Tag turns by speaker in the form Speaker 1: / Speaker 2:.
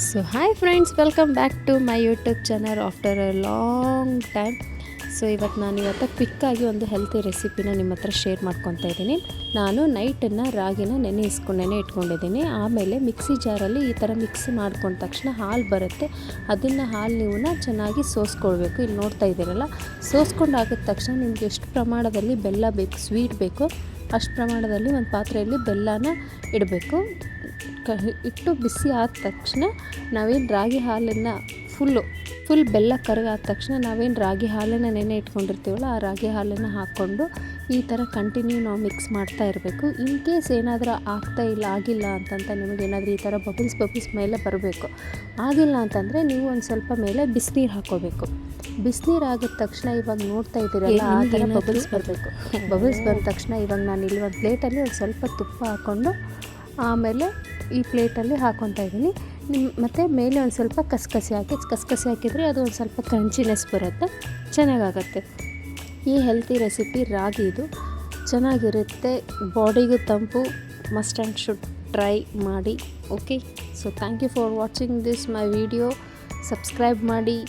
Speaker 1: So hi friends, welcome back to my YouTube channel after a long time. So ಇವತ್ತು ಕ್ವಿಕ್ಕಾಗಿ ಒಂದು healthy ರೆಸಿಪಿನ ನಿಮ್ಮ ಹತ್ರ ಶೇರ್ ಮಾಡ್ಕೊತಾ ಇದ್ದೀನಿ. ನಾನು ನೈಟನ್ನು ರಾಗಿನ ನೆನೆ ಇಟ್ಕೊಂಡಿದ್ದೀನಿ. ಆಮೇಲೆ ಮಿಕ್ಸಿ ಜಾರಲ್ಲಿ ಈ ಥರ ಮಿಕ್ಸ್ ಮಾಡ್ಕೊಂಡ ತಕ್ಷಣ ಹಾಲು ಬರುತ್ತೆ. ಅದನ್ನು ಹಾಲು ನೀವು ಚೆನ್ನಾಗಿ ಸೋಸ್ಕೊಳ್ಬೇಕು. ಇಲ್ಲಿ ನೋಡ್ತಾ ಇದ್ದೀರಲ್ಲ, ಸೋಸ್ಕೊಂಡು ಆಗಿದ ತಕ್ಷಣ ನಿಮ್ಗೆ ಎಷ್ಟು ಪ್ರಮಾಣದಲ್ಲಿ ಬೆಲ್ಲ ಬೇಕು, ಸ್ವೀಟ್ ಬೇಕು, ಅಷ್ಟು ಪ್ರಮಾಣದಲ್ಲಿ ಒಂದು ಪಾತ್ರೆಯಲ್ಲಿ ಬೆಲ್ಲನ ಇಡಬೇಕು. ಇಟ್ಟು ಬಿಸಿ ಆದ ತಕ್ಷಣ ನಾವೇನು ರಾಗಿ ಹಾಲನ್ನು ಫುಲ್ ಬೆಲ್ಲ ಕರಗಾದ ತಕ್ಷಣ ನಾವೇನು ರಾಗಿ ಹಾಲನ್ನು ನೆನೆ ಇಟ್ಕೊಂಡಿರ್ತೀವಲ್ಲ, ಆ ರಾಗಿ ಹಾಲನ್ನು ಹಾಕ್ಕೊಂಡು ಈ ಥರ ಕಂಟಿನ್ಯೂ ನಾವು ಮಿಕ್ಸ್ ಮಾಡ್ತಾ ಇರಬೇಕು. ಇನ್ ಕೇಸ್ ಏನಾದರೂ ಆಗಿಲ್ಲ ಅಂತಂತ ನಿಮಗೇನಾದರೂ ಈ ಥರ ಬಬಲ್ಸ್ ಮೇಲೆ ಬರಬೇಕು, ಆಗಿಲ್ಲ ಅಂತಂದರೆ ನೀವು ಒಂದು ಸ್ವಲ್ಪ ಮೇಲೆ ಬಿಸಿನೀರು ಹಾಕ್ಕೋಬೇಕು. ಬಿಸಿನೀರು ಆಗಿದ ತಕ್ಷಣ ಇವಾಗ ನೋಡ್ತಾ ಇದ್ದೀರಲ್ಲ, ಆ ಥರ ಬಬಲ್ಸ್ ಬರಬೇಕು. ಬಬಲ್ಸ್ ಬಂದ ತಕ್ಷಣ ಇವಾಗ ನಾನು ಇಲ್ಲಿ ಒಂದು ಪ್ಲೇಟಲ್ಲಿ ಒಂದು ಸ್ವಲ್ಪ ತುಪ್ಪ ಹಾಕ್ಕೊಂಡು ಆಮೇಲೆ ಈ ಪ್ಲೇಟಲ್ಲಿ ಹಾಕ್ಕೊತಾ ಇದ್ದೀನಿ. ಮತ್ತು ಮೇಲೆ ಒಂದು ಸ್ವಲ್ಪ ಕಸಕಸಿ ಹಾಕಿದರೆ ಅದು ಒಂದು ಸ್ವಲ್ಪ ಕ್ರಂಚಿನೆಸ್ ಬರುತ್ತೆ, ಚೆನ್ನಾಗಾಗತ್ತೆ. ಈ ಹೆಲ್ತಿ ರೆಸಿಪಿ ರಾಗಿದು ಚೆನ್ನಾಗಿರುತ್ತೆ, ಬಾಡಿಗೂ ತಂಪು. ಮಸ್ಟ್ ಆ್ಯಂಡ್ ಶುಡ್ ಟ್ರೈ ಮಾಡಿ. Okay, so thank you for watching this my video. Subscribe ಮಾಡಿ.